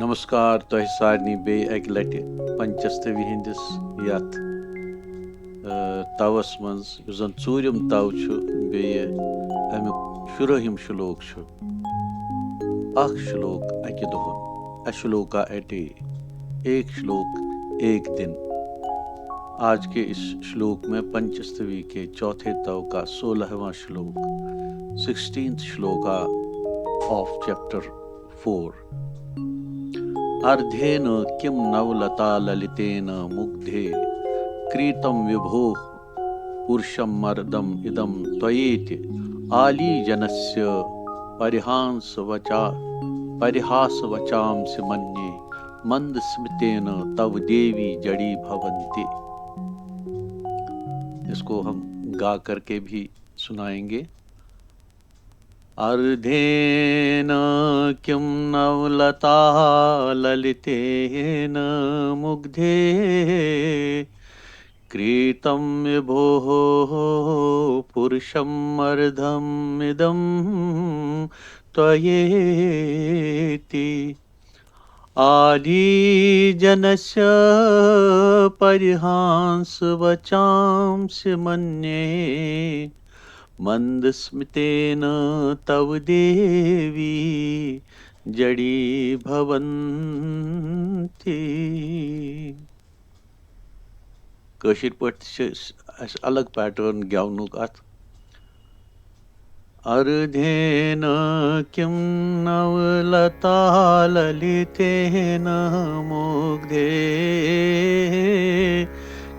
नमस्कार तोह सारनी बे एक लटि पंचस्तवी हंदिस यथ तवस मज जन चूरिम तव बे अमुक शुरहिम श्लोक अख श्लोक अकि दोहन अश्लोका ए डे एक श्लोक एक दिन। आज के इस श्लोक में पंचस्तवी के चौथे तव का 16वां श्लोक 16th श्लोका ऑफ चैप्टर 4। अर्धेन किं नवलता ललितेन मुग्धे क्रीतं विभोः पुरुषं मर्दम इदं त्वयेति आलीजनस्य परिहासवचांसि मन्ये मंदस्मितेन तव देवी जड़ी भवन्ति। इसको हम गा करके भी सुनाएंगे। अर्धेन किं नवलता ललितेन मुग्धे क्रीतं विभोः पुरुषं मर्दमिदं त्वयेति आलीजनस्य परिहासवचांसि मन्ये मंदस्मितेन तव देवी जड़ी भवन्ति। कशिर पट अलग पैटर्न गेवनुक अत। अर्धेन किं नवलता ललितेन मुग्धे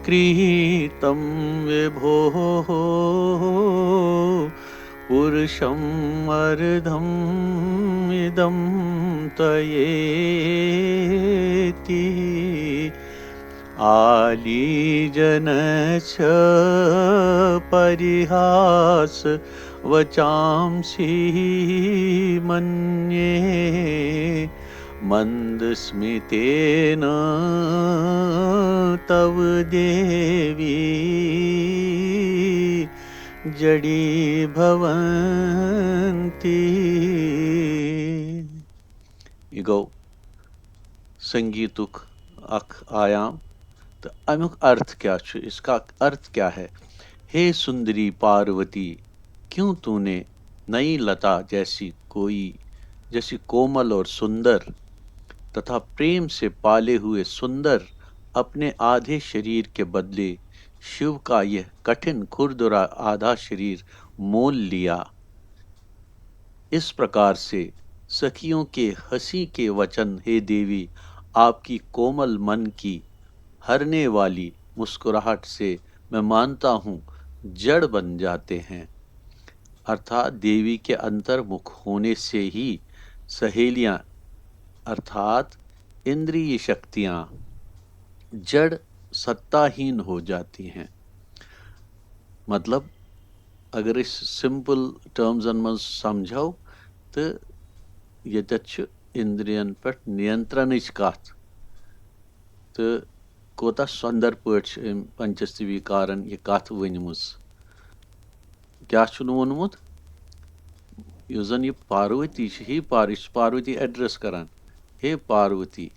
क्रीतं विभोः पुरुषं अर्धम् इदं त्वयेति आलीजनस्य परिहास वचांसि मन्ये मंदस्मितेन तव देवी जड़ी भवन्ति। यह गो संगीतुक अख आयाम। तो अमुक अर्थ क्या छु, इसका अर्थ क्या है। हे सुंदरी पार्वती, क्यों तूने नई लता जैसी कोमल और सुंदर तथा प्रेम से पाले हुए सुंदर अपने आधे शरीर के बदले शिव का यह कठिन खुरदुरा आधा शरीर मोल लिया। इस प्रकार से सखियों के हंसी के वचन हे देवी आपकी कोमल मन की हरने वाली मुस्कुराहट से मैं मानता हूँ जड़ बन जाते हैं। अर्थात देवी के अंतर्मुख होने से ही सहेलियां अर्थात इंद्रिय शक्तियां जड़ सत्ताहीन हो जाती हैं। मतलब अगर इस सिंपल टर्म्स में समझो तो ये इंद्रियन पे नियंत्रण कथ तो कोता सुंदर पे पंचस्तवी कारन यह कथ वनमुस। क्या वोनमुत जन यह पार्वती ही पार्वती एड्रेस करान। हे पार्वती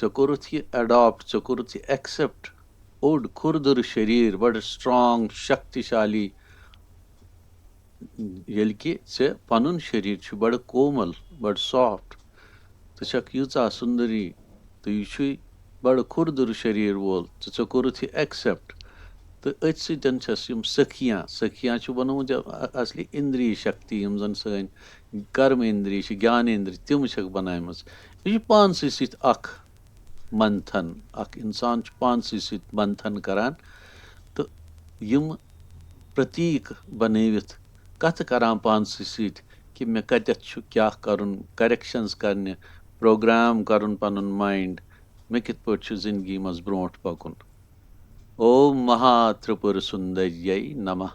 ऐ कोरुथ यह अडॉप्ट, ऐ कोरुथ यह एक्सेप्ट ओड खुरदुर शरीर बड़ स्ट्रांग शक्तिशाली येल कि ऐ पनुन शरीर बड़ कोमल बड़ सॉफ्ट तो यूचा सुंदरी तो यह बड़ खुरदुर शरीर वोल तो कोरुथ यह एक्सेप्ट। तो अथ सखियाँ बनोमुत असली इंद्रिय शक्ति यम जन सन कर्म इंद्रिय ज्ञान इंद्रिय तिम बनाम। यह पानस सथ मंथन इंसान पानस सथ मंथन करान तो यम प्रतीक बनवित कथ करान पानस सथ कि मे कतथ क्या करुन करेक्शंस करने प्रोग्राम करुन पनुन माइंड मे कित पट जिंदगी मज ब्रोट पकुन। ओम महात्रिपुर सुंदर्यै नमः।